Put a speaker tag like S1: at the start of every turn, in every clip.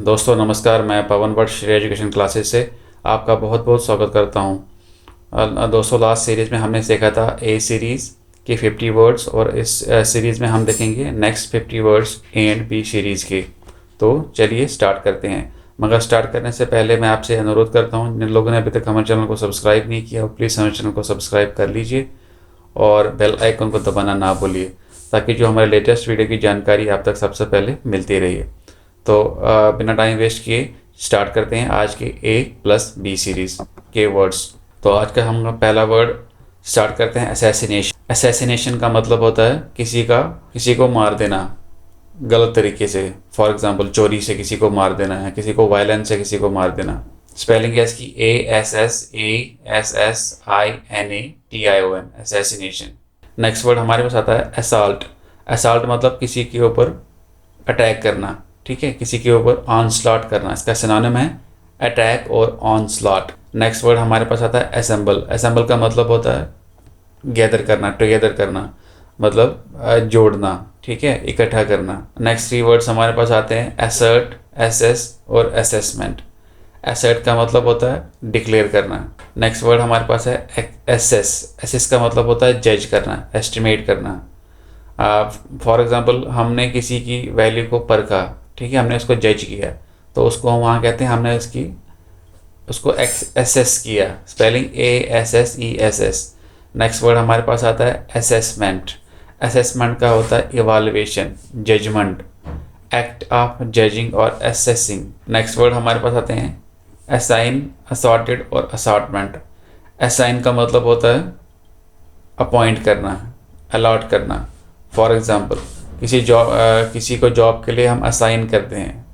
S1: दोस्तों नमस्कार, मैं पवन भट्ट श्री एजुकेशन क्लासेस से आपका बहुत बहुत स्वागत करता हूं। दोस्तों लास्ट सीरीज़ में हमने सीखा था ए सीरीज़ के 50 वर्ड्स और इस सीरीज़ में हम देखेंगे next 50 words A and B series के। तो चलिए स्टार्ट करते हैं। मगर स्टार्ट करने से पहले मैं आपसे अनुरोध करता हूं, जिन लोगों ने अभी तक हमारे चैनल को सब्सक्राइब नहीं किया प्लीज़ हमारे चैनल को सब्सक्राइब कर लीजिए और बेल आइकन को दबाना ना भूलिए, ताकि जो हमारे लेटेस्ट वीडियो की जानकारी आप तक सबसे पहले मिलती रही। तो बिना टाइम वेस्ट किए स्टार्ट करते हैं आज के ए प्लस बी सीरीज़ के वर्ड्स। तो आज का हम पहला वर्ड स्टार्ट करते हैं असैसिनेशन। असैसिनेशन का मतलब होता है किसी को मार देना गलत तरीके से। फॉर एग्जांपल चोरी से किसी को मार देना है, किसी को वायलेंस से किसी को मार देना। स्पेलिंग है इसकी ASSASSINATION, असैसिनेशन। नेक्स्ट वर्ड हमारे पास आता है असॉल्ट। असॉल्ट मतलब किसी के ऊपर अटैक करना, ठीक है, किसी के ऊपर ऑनस्लॉट करना। इसका सिनोनिम है अटैक और ऑनस्लॉट। नेक्स्ट वर्ड हमारे पास आता है असेंबल। असेंबल का मतलब होता है गैदर करना, टुगेदर करना, मतलब जोड़ना, ठीक है, इकट्ठा करना। नेक्स्ट 3 वर्ड्स हमारे पास आते हैं असर्ट, एसेस और असेसमेंट। एसर्ट का मतलब होता है डिक्लेयर करना। नेक्स्ट वर्ड हमारे पास है एसेस। एसेस का मतलब होता है जज करना, एस्टिमेट करना। फॉर एग्जांपल हमने किसी की वैल्यू को परखा, ठीक है, हमने उसको जज किया, तो उसको हम वहाँ कहते हैं हमने उसको एसेस किया। Spelling ASSESS। नेक्स्ट वर्ड हमारे पास आता है असेसमेंट। असेसमेंट का होता है evaluation, judgement, act of judging और असेसिंग। नेक्स्ट वर्ड हमारे पास आते हैं असाइन, असॉर्टेड और असॉर्टमेंट। असाइन का मतलब होता है अपॉइंट करना, अलॉट करना। फॉर एग्ज़ाम्पल किसी को जॉब के लिए हम असाइन करते हैं,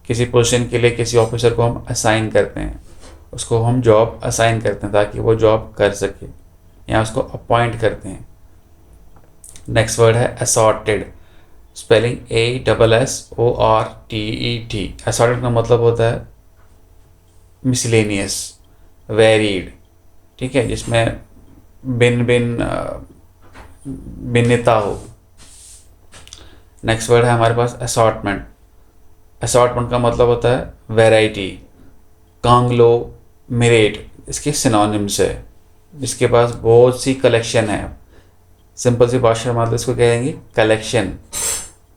S1: किसी पोजीशन के लिए किसी ऑफिसर को हम असाइन करते हैं, उसको हम जॉब असाइन करते हैं ताकि वो जॉब कर सके, या उसको अपॉइंट करते हैं। नेक्स्ट वर्ड है असॉर्टेड। Spelling ASSORTED। असॉर्टेड का मतलब होता है मिसलेनियस, वेरीड, ठीक है, जिसमें भिन्नता हो। नेक्स्ट वर्ड है हमारे पास असॉर्टमेंट। असॉर्टमेंट का मतलब होता है वैरायटी, कांग्लोमेरेट इसके सिनोनिम्स है, जिसके पास बहुत सी कलेक्शन है। सिंपल सी भाषा में इसको कहेंगे collection,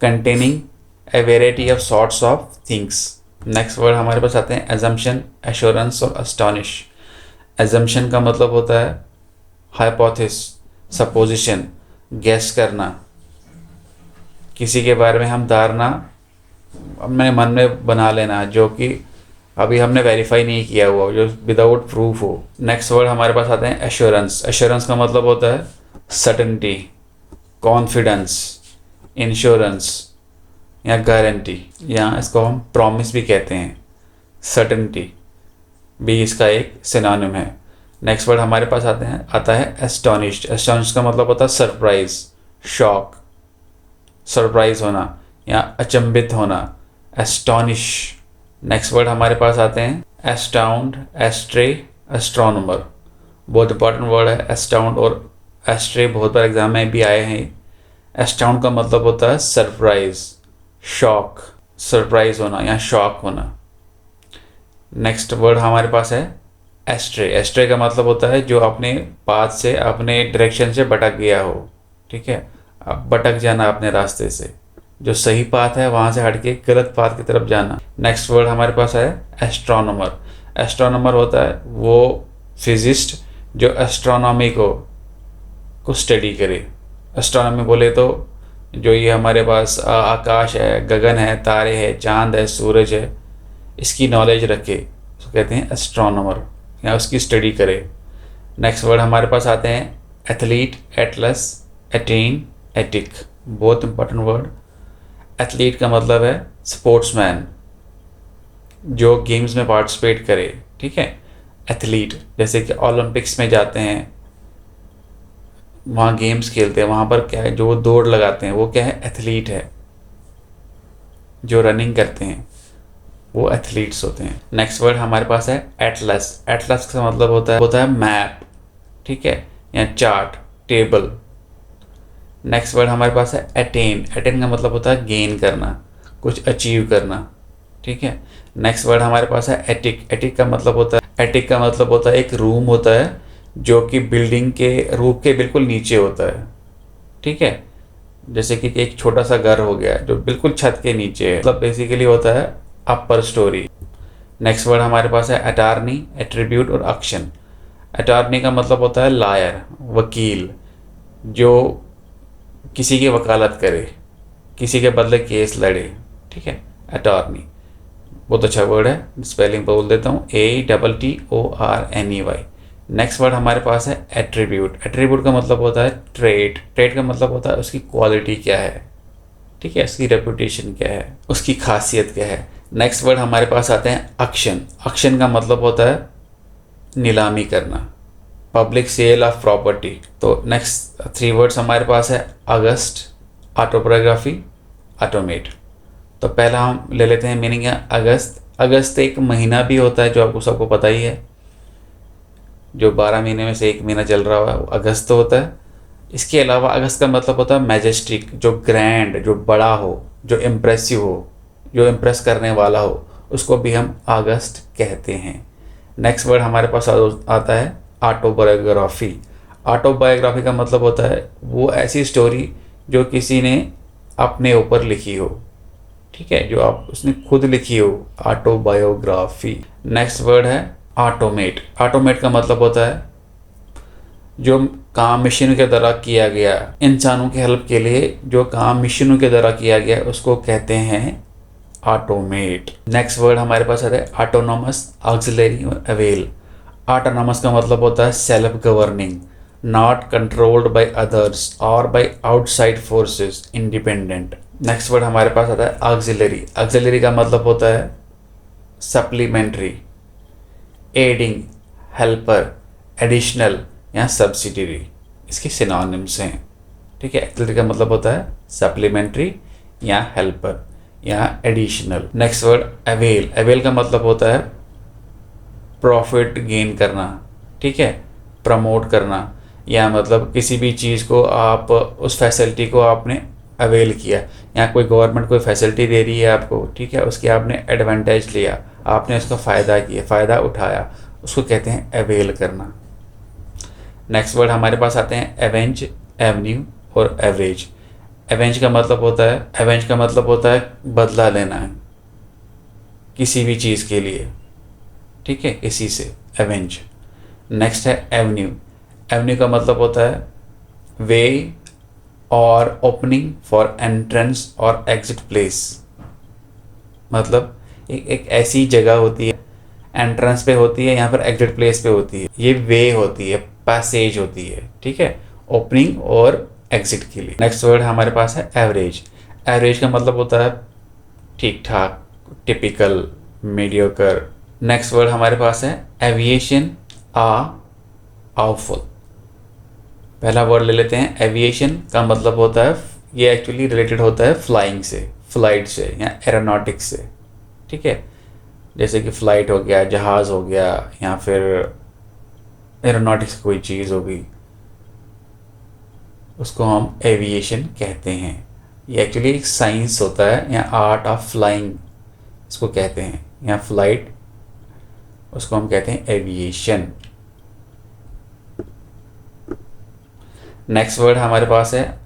S1: containing a variety of sorts of things. Next word हमारे पास आते हैं एजम्पशन, एश्योरेंस और अस्टॉनिश। एजम्पशन का मतलब होता है हाइपोथेसिस, सपोजिशन, गेस करना, किसी के बारे में हम धारणा अपने मन में बना लेना जो कि अभी हमने वेरीफाई नहीं किया हुआ, जो विदाउट प्रूफ हो। नेक्स्ट वर्ड हमारे पास आते हैं एश्योरेंस। एश्योरेंस का मतलब होता है सर्टेनिटी, कॉन्फिडेंस, इंश्योरेंस या गारंटी, या इसको हम प्रॉमिस भी कहते हैं। सर्टेनिटी भी इसका एक सिनोनिम है। नेक्स्ट वर्ड हमारे पास आता है एस्टोनिश्ड। एस्टोनिश्ड का मतलब होता है सरप्राइज, शॉक, सरप्राइज होना या अचंभित होना, एस्टोनिश। नेक्स्ट वर्ड हमारे पास आते हैं एस्टाउंड, एस्ट्रे, एस्ट्रोनोमर। बहुत इंपॉर्टेंट वर्ड है एस्टाउंड और एस्ट्रे, बहुत बार एग्जाम में भी आए हैं। एस्टाउंड का मतलब होता है सरप्राइज, शॉक, सरप्राइज होना या शॉक होना। नेक्स्ट वर्ड हमारे पास है एस्ट्रे। एस्ट्रे का मतलब होता है जो अपने पाथ से, अपने डायरेक्शन से भटक गया हो, ठीक है, अब भटक जाना अपने रास्ते से, जो सही पाथ है वहाँ से हट के गलत पाथ की तरफ जाना। नेक्स्ट वर्ड हमारे पास है एस्ट्रोनोमर। एस्ट्रोनोमर होता है वो फिजिस्ट जो एस्ट्रोनॉमी को स्टडी करे। एस्ट्रोनॉमी बोले तो जो ये हमारे पास आकाश है, गगन है, तारे हैं, चांद है, सूरज है, इसकी नॉलेज रखे, उसको कहते हैं एस्ट्रोनॉमर, या उसकी स्टडी करे। नेक्स्ट वर्ड हमारे पास आते हैं एथलीट, एटलस, एटीन, एटिक। बहुत इंपॉर्टेंट वर्ड। एथलीट का मतलब है स्पोर्ट्समैन, जो गेम्स में पार्टिसिपेट करे, ठीक है, एथलीट। जैसे कि ओलंपिक्स में जाते हैं, वहाँ गेम्स खेलते हैं, वहाँ पर क्या है, जो वो दौड़ लगाते हैं वो क्या है, एथलीट है। जो रनिंग करते हैं वो एथलीट्स होते हैं। नेक्स्ट वर्ड हमारे पास है एटलस। एटलस का मतलब होता है मैप, ठीक है, या चार्ट, टेबल। नेक्स्ट वर्ड हमारे पास है अटेन। अटेन का मतलब होता है गेन करना, कुछ अचीव करना, ठीक है। नेक्स्ट वर्ड हमारे पास है एटिक। एटिक का मतलब होता है एक रूम होता है जो कि बिल्डिंग के रूफ के बिल्कुल नीचे होता है, ठीक है। जैसे कि एक छोटा सा घर हो गया जो बिल्कुल छत के नीचे है, मतलब बेसिकली होता है अपर स्टोरी। नेक्स्ट वर्ड हमारे पास है अटॉर्नी, एट्रीब्यूट और एक्शन। अटॉर्नी का मतलब होता है लायर, वकील, जो किसी की वकालत करे, किसी के बदले केस लड़े, ठीक है। अटॉर्नी बहुत अच्छा वर्ड है, स्पेलिंग बोल देता हूँ, ATTORNEY। नेक्स्ट वर्ड हमारे पास है एट्रीब्यूट। एट्रीब्यूट का मतलब होता है ट्रेट। ट्रेट का मतलब होता है उसकी क्वालिटी क्या है, ठीक है, उसकी रेपुटेशन क्या है, उसकी खासियत क्या है। नेक्स्ट वर्ड हमारे पास आते हैं अक्शन। अक्शन का मतलब होता है नीलामी करना, पब्लिक सेल ऑफ प्रॉपर्टी। तो नेक्स्ट 3 वर्ड्स हमारे पास है अगस्त, ऑटोबायोग्राफी, ऑटोमेट। तो पहला हम ले लेते हैं मीनिंग है अगस्त। अगस्त एक महीना भी होता है जो आपको सबको पता ही है, जो 12 महीने में से एक महीना चल रहा हुआ है वो अगस्त होता है। इसके अलावा अगस्त का मतलब होता है मैजेस्टिक, जो ग्रैंड, जो बड़ा हो, जो इम्प्रेसिव हो, जो इम्प्रेस करने वाला हो, उसको भी हम अगस्त कहते हैं। नेक्स्ट वर्ड हमारे पास आता है ऑटोबायोग्राफी। ऑटोबायोग्राफी का मतलब होता है वो ऐसी स्टोरी जो किसी ने अपने ऊपर लिखी हो, ठीक है, जो आप उसने खुद लिखी हो, ऑटोबायोग्राफी। नेक्स्ट वर्ड है ऑटोमेट। ऑटोमेट का मतलब होता है जो काम मशीनों के द्वारा किया गया, इंसानों की हेल्प के लिए जो काम मशीनों के द्वारा किया गया उसको कहते हैं ऑटोमेट। नेक्स्ट वर्ड हमारे पास आता है ऑटोनॉमस, ऑक्सिलरी और अवेल। ऑटोनॉमस का मतलब होता है self governing, not controlled by others और by outside forces, independent. Next word हमारे पास आता है ऑक्सिलरी। ऑक्सिलरी का मतलब होता है सप्लीमेंट्री, एडिंग, हेल्पर, एडिशनल या सब्सिडरी, इसके सिनोनिम्स हैं, ठीक है। ऑक्सिलरी का मतलब होता है सप्लीमेंट्री या हेल्पर या additional. Next word avail. Avail का मतलब होता है प्रॉफिट गेन करना, ठीक है, प्रमोट करना, या मतलब किसी भी चीज़ को आप उस फैसिलिटी को आपने अवेल किया, या कोई गवर्नमेंट कोई फैसिलिटी दे रही है आपको, ठीक है, उसकी आपने एडवांटेज लिया, आपने उसका फ़ायदा किया, फ़ायदा उठाया, उसको कहते हैं अवेल करना। नेक्स्ट वर्ड हमारे पास आते हैं एवेंज, एवेन्यू और एवरेज। एवेंज का मतलब होता है बदला लेना है किसी भी चीज़ के लिए, ठीक है, किसी से, एवेंज। नेक्स्ट है एवेन्यू। एवेन्यू का मतलब होता है वे और ओपनिंग फॉर एंट्रेंस और एग्जिट प्लेस, मतलब एक ऐसी जगह होती है, एंट्रेंस पे होती है या फिर एग्जिट प्लेस पे होती है, ये वे होती है, पैसेज होती है, ठीक है, ओपनिंग और एग्जिट के लिए। नेक्स्ट वर्ड हमारे पास है एवरेज। एवरेज का मतलब होता है ठीक ठाक, टिपिकल, मीडियोकर। नेक्स्ट वर्ड हमारे पास है एविएशन, आउटफुल। पहला वर्ड ले लेते हैं एविएशन का मतलब होता है, ये एक्चुअली रिलेटेड होता है फ्लाइंग से, फ्लाइट से या एरोनॉटिक्स से, ठीक है, जैसे कि फ़्लाइट हो गया, जहाज़ हो गया, या फिर एरोनॉटिक्स कोई चीज़ हो गई, उसको हम एविएशन कहते हैं। ये एक्चुअली एक साइंस होता है या आर्ट ऑफ फ्लाइंग इसको कहते हैं, या फ्लाइट, उसको हम कहते हैं एविएशन। नेक्स्ट वर्ड हमारे पास है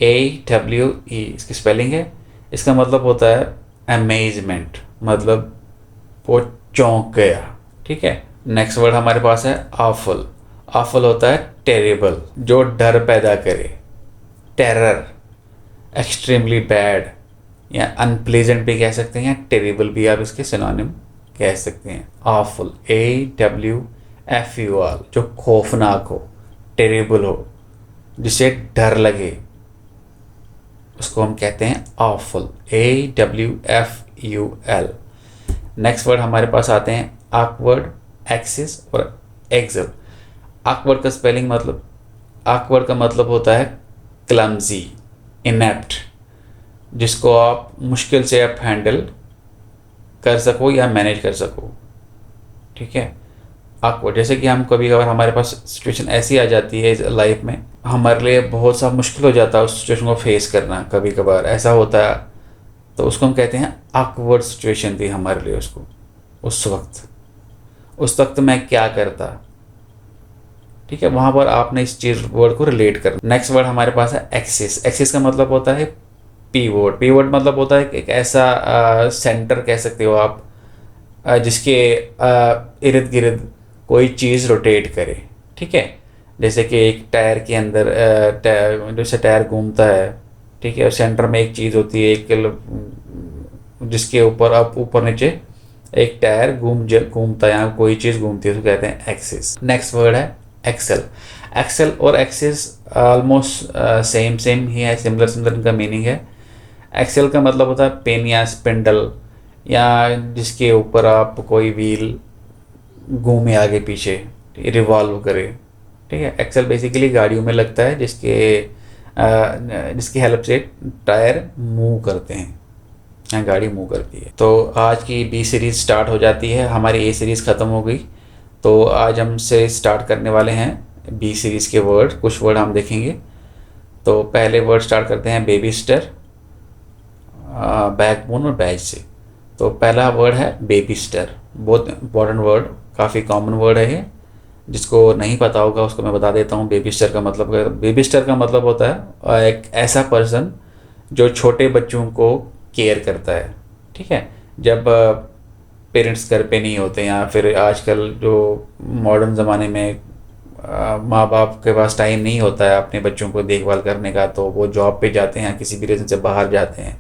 S1: AWE, इसकी स्पेलिंग है। इसका मतलब होता है अमेजमेंट, मतलब वो चौंक गया, ठीक है। नेक्स्ट वर्ड हमारे पास है ऑफुल। ऑफुल होता है टेरेबल, जो डर पैदा करे, टेरर, एक्सट्रीमली बैड या अनप्लेजेंट भी कह सकते हैं, या टेरेबल भी आप इसके सिनोनिम कह सकते हैं। ऑफुल, AWFUL, जो खौफनाक हो, टेरेबल हो, जिसे डर लगे, उसको हम कहते हैं ऑफुल, AWFUL। नेक्स्ट वर्ड हमारे पास आते हैं ऑकवर्ड, एक्सिस और एक्सल। ऑकवर्ड का स्पेलिंग मतलब, ऑकवर्ड का मतलब होता है क्लमजी, इनेप्ट, जिसको आप मुश्किल से आप हैंडल कर सको या मैनेज कर सको, ठीक है। ऑकवर्ड, जैसे कि हम कभी कभार हमारे पास सिचुएशन ऐसी आ जाती है लाइफ में, हमारे लिए बहुत सा मुश्किल हो जाता है उस सिचुएशन को फेस करना। कभी कभार ऐसा होता है तो उसको हम कहते हैं awkward सिचुएशन थी हमारे लिए उसको, उस वक्त मैं क्या करता। ठीक है, वहाँ पर आपने इस चीज़ वर्ड को रिलेट करना। नेक्स्ट वर्ड हमारे पास है एक्सिस। एक्सिस का मतलब होता है पीवोट। पीवोट मतलब होता है एक ऐसा सेंटर कह सकते हो आप, जिसके इर्द गिर्द कोई चीज़ रोटेट करे। ठीक है, जैसे कि एक टायर के अंदर जैसे टायर घूमता है, ठीक है, और सेंटर में एक चीज़ होती है, जिसके ऊपर आप ऊपर नीचे एक टायर घूमता है, यहाँ कोई चीज़ घूमती है, तो कहते हैं एक्सिस। नेक्स्ट वर्ड है एक्सेल। एक्सेल और एक्सिस ऑलमोस्ट सेम ही है, सिमिलर इनका मीनिंग है। एक्सेल का मतलब होता है पेन या स्पिंडल, या जिसके ऊपर आप कोई व्हील घूमे आगे पीछे, रिवॉल्व करे। ठीक है, एक्सेल बेसिकली गाड़ियों में लगता है, जिसकी हेल्प से टायर मूव करते हैं, या गाड़ी मूव करती है। तो आज की बी सीरीज़ स्टार्ट हो जाती है, हमारी ए सीरीज़ ख़त्म हो गई। तो आज हमसे स्टार्ट करने वाले हैं बी सीरीज़ के वर्ड, कुछ वर्ड हम देखेंगे। तो पहले वर्ड स्टार्ट करते हैं बेबी स्टर, बैकबोन और बैज से। तो पहला वर्ड है बेबी स्टर, बहुत इंपॉर्टेंट वर्ड, काफ़ी कॉमन वर्ड है ये। जिसको नहीं पता होगा उसको मैं बता देता हूँ। बेबी स्टर का मतलब होता है एक ऐसा पर्सन जो छोटे बच्चों को केयर करता है। ठीक है, जब पेरेंट्स घर पे नहीं होते, या फिर आजकल जो मॉडर्न ज़माने में माँ बाप के पास टाइम नहीं होता है अपने बच्चों को देखभाल करने का, तो वो जॉब पे जाते हैं, किसी भी रीज़न से बाहर जाते हैं,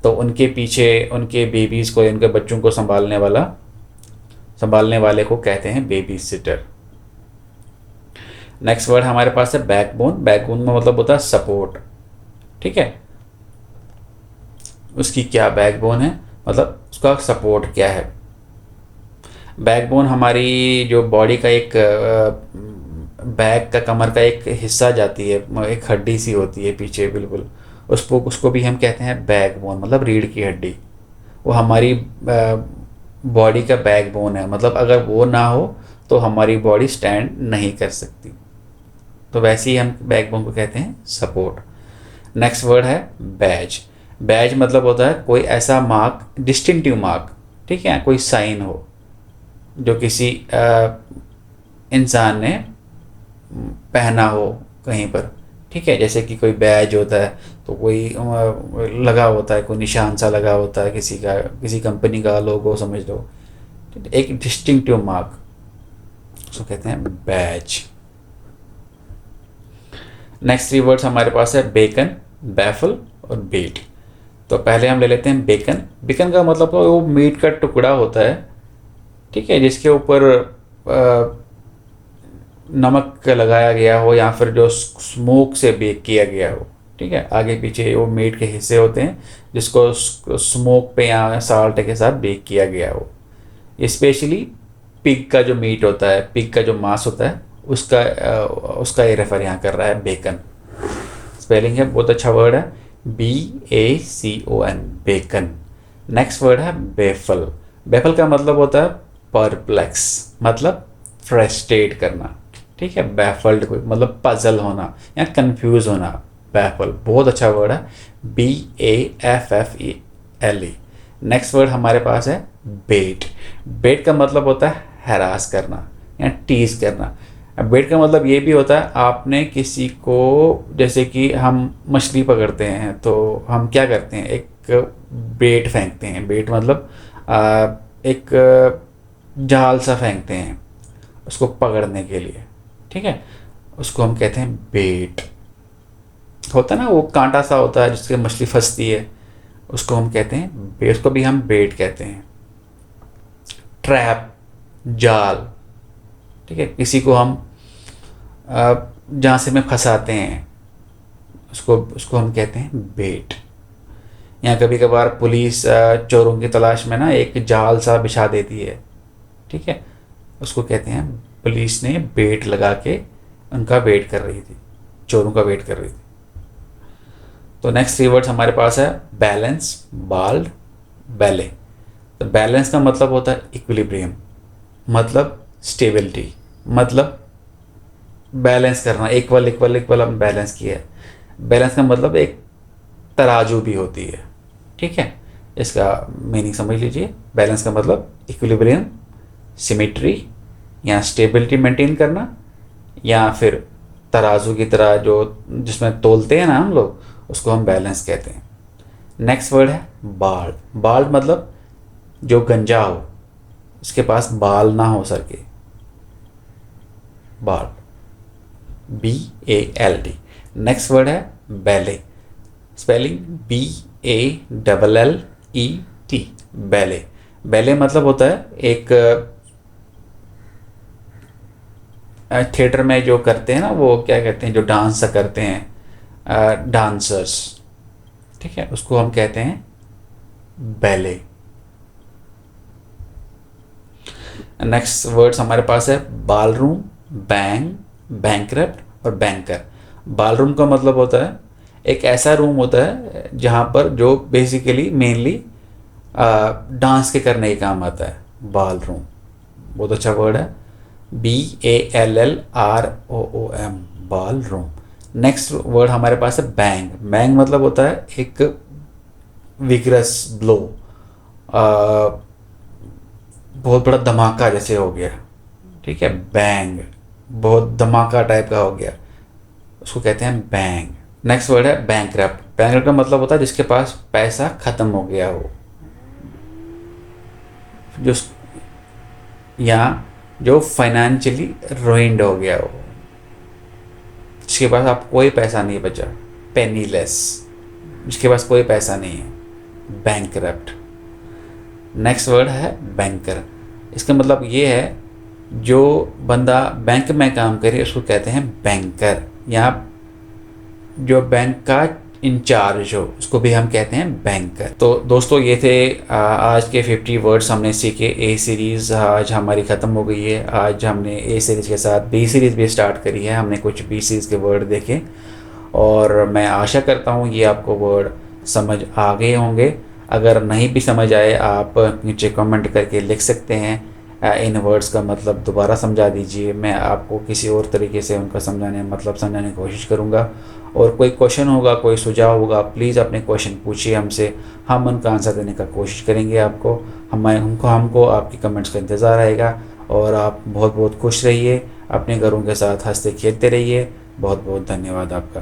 S1: तो उनके पीछे उनके बेबीज़ को, उनके बच्चों को संभालने वाले को कहते हैं बेबी सिटर। नेक्स्ट वर्ड हमारे पास है बैकबोन। बैकबोन का मतलब होता है सपोर्ट। ठीक है, उसकी क्या बैकबोन है, मतलब उसका सपोर्ट क्या है। बैकबोन हमारी जो बॉडी का एक बैक का, कमर का एक हिस्सा जाती है, एक हड्डी सी होती है पीछे बिल्कुल, उसको भी हम कहते हैं बैकबोन, मतलब रीढ़ की हड्डी। वो हमारी बॉडी का बैकबोन है, मतलब अगर वो ना हो तो हमारी बॉडी स्टैंड नहीं कर सकती। तो वैसे ही हम बैकबोन को कहते हैं सपोर्ट। नेक्स्ट वर्ड है बैज। बैज मतलब होता है कोई ऐसा मार्क, डिस्टिंक्टिव मार्क, ठीक है, कोई साइन हो जो किसी इंसान ने पहना हो कहीं पर। ठीक है, जैसे कि कोई बैज होता है तो कोई लगा होता है, कोई निशान सा लगा होता है किसी कंपनी का लोगो समझ लो, एक डिस्टिंक्टिव मार्क, उसको कहते हैं बैज। नेक्स्ट थ्री वर्ड्स हमारे पास है बेकन, बैफल और बीट। तो पहले हम ले लेते हैं बेकन। बेकन का मतलब वो मीट का टुकड़ा होता है, ठीक है, जिसके ऊपर नमक लगाया गया हो, या फिर जो स्मोक से बेक किया गया हो। ठीक है, आगे पीछे वो मीट के हिस्से होते हैं जिसको स्मोक पे या साल्ट के साथ बेक किया गया हो। स्पेशली पिग का जो मीट होता है, पिग का जो मांस होता है, उसका ये रेफर यहाँ कर रहा है बेकन। स्पेलिंग है, बहुत अच्छा वर्ड है, BACON, बेकन। नेक्स्ट वर्ड है बेफल। बेफल का मतलब होता है परप्लेक्स, मतलब फ्रस्ट्रेट करना। ठीक है, बैफल्ड कोई मतलब पजल होना या कंफ्यूज होना, बैफल बहुत अच्छा वर्ड है, BAFFELE। नेक्स्ट वर्ड हमारे पास है बेट। बेट का मतलब होता है हैरास करना या टीज करना। बेट का मतलब ये भी होता है, आपने किसी को, जैसे कि हम मछली पकड़ते हैं तो हम क्या करते हैं, एक बेट फेंकते हैं। बेट मतलब एक जाल सा फेंकते हैं उसको पकड़ने के लिए। ठीक है, उसको हम कहते हैं बेट। होता है ना, वो कांटा सा होता है जिसके मछली फंसती है, उसको हम कहते हैं बेट, उसको भी हम बेट कहते हैं। ट्रैप, जाल, ठीक है, किसी को हम जहाँ से में फंसाते हैं उसको हम कहते हैं बेट। या कभी कभार पुलिस चोरों की तलाश में ना एक जाल सा बिछा देती है, ठीक है, उसको कहते हैं पुलिस ने बेट लगा के उनका वेट कर रही थी, चोरों का वेट कर रही थी। तो नेक्स्ट थ्री वर्ड्स हमारे पास है बैलेंस, बाल्ड, बैले। तो बैलेंस का मतलब होता है इक्विलिब्रियम, मतलब स्टेबिलिटी, मतलब बैलेंस करना, इक्वल इक्वल इक्वल हमने बैलेंस किया है। बैलेंस का मतलब एक तराजू भी होती है। ठीक है, इसका मीनिंग समझ लीजिए। बैलेंस का मतलब इक्विलिब्रियम, सिमेट्री या स्टेबिलिटी मेंटेन करना, या फिर तराजू की तरह जो जिसमें तोलते हैं ना हम लोग, उसको हम बैलेंस कहते हैं। नेक्स्ट वर्ड है बाल्ड। बाल्ड मतलब जो गंजा हो, इसके पास बाल ना हो सर के, बाल्ड, BALD। नेक्स्ट वर्ड है ballet. Spelling BALLET, ballet. Ballet मतलब होता है एक थिएटर में जो करते हैं ना, वो क्या कहते हैं, जो डांस करते हैं डांसर्स, ठीक है, उसको हम कहते हैं बैले। नेक्स्ट वर्ड्स हमारे पास है बालरूम, बैंक, बैंकरप्ट और बैंकर। बालरूम का मतलब होता है एक ऐसा रूम होता है जहाँ पर जो बेसिकली मेनली डांस के करने के काम आता है, बालरूम। बहुत अच्छा वर्ड है, BALLROOM, बालरूम। नेक्स्ट वर्ड हमारे पास है बैंग। बैंग मतलब होता है एक विग्रस ब्लो, बहुत बड़ा धमाका जैसे हो गया, ठीक है, बैंग, बहुत धमाका टाइप का हो गया, उसको कहते हैं बैंग। नेक्स्ट वर्ड है बैंकरप्ट। बैंकरप्ट का मतलब होता है जिसके पास पैसा खत्म हो गया हो, जो या जो फाइनेंशियली रुइंड हो गया हो, जिसके पास आप कोई पैसा नहीं बचा, पेनीलेस, जिसके पास कोई पैसा नहीं है, बैंकरप्ट। नेक्स्ट वर्ड है बैंकर। इसका मतलब ये है जो बंदा बैंक में काम करे उसको कहते हैं बैंकर, या जो बैंक का इंचार्ज हो उसको भी हम कहते हैं बैंकर। तो दोस्तों ये थे आज के 50 वर्ड्स हमने सीखे। ए सीरीज़ आज हमारी ख़त्म हो गई है। आज हमने ए सीरीज़ के साथ बी सीरीज़ भी स्टार्ट करी है। हमने कुछ बी सीरीज़ के वर्ड देखे और मैं आशा करता हूँ ये आपको वर्ड समझ आ गए होंगे। अगर नहीं भी समझ आए आप नीचे कमेंट करके लिख सकते हैं, इन वर्ड्स का मतलब दोबारा समझा दीजिए। मैं आपको किसी और तरीके से उनका मतलब समझाने की कोशिश करूँगा। और कोई क्वेश्चन होगा, कोई सुझाव होगा, प्लीज़ अपने क्वेश्चन पूछिए हमसे, हम उनका आंसर देने का कोशिश करेंगे। हमको आपकी कमेंट्स का इंतज़ार रहेगा। और आप बहुत बहुत खुश रहिए, अपने घरों के साथ हंसते खेलते रहिए। बहुत बहुत धन्यवाद आपका।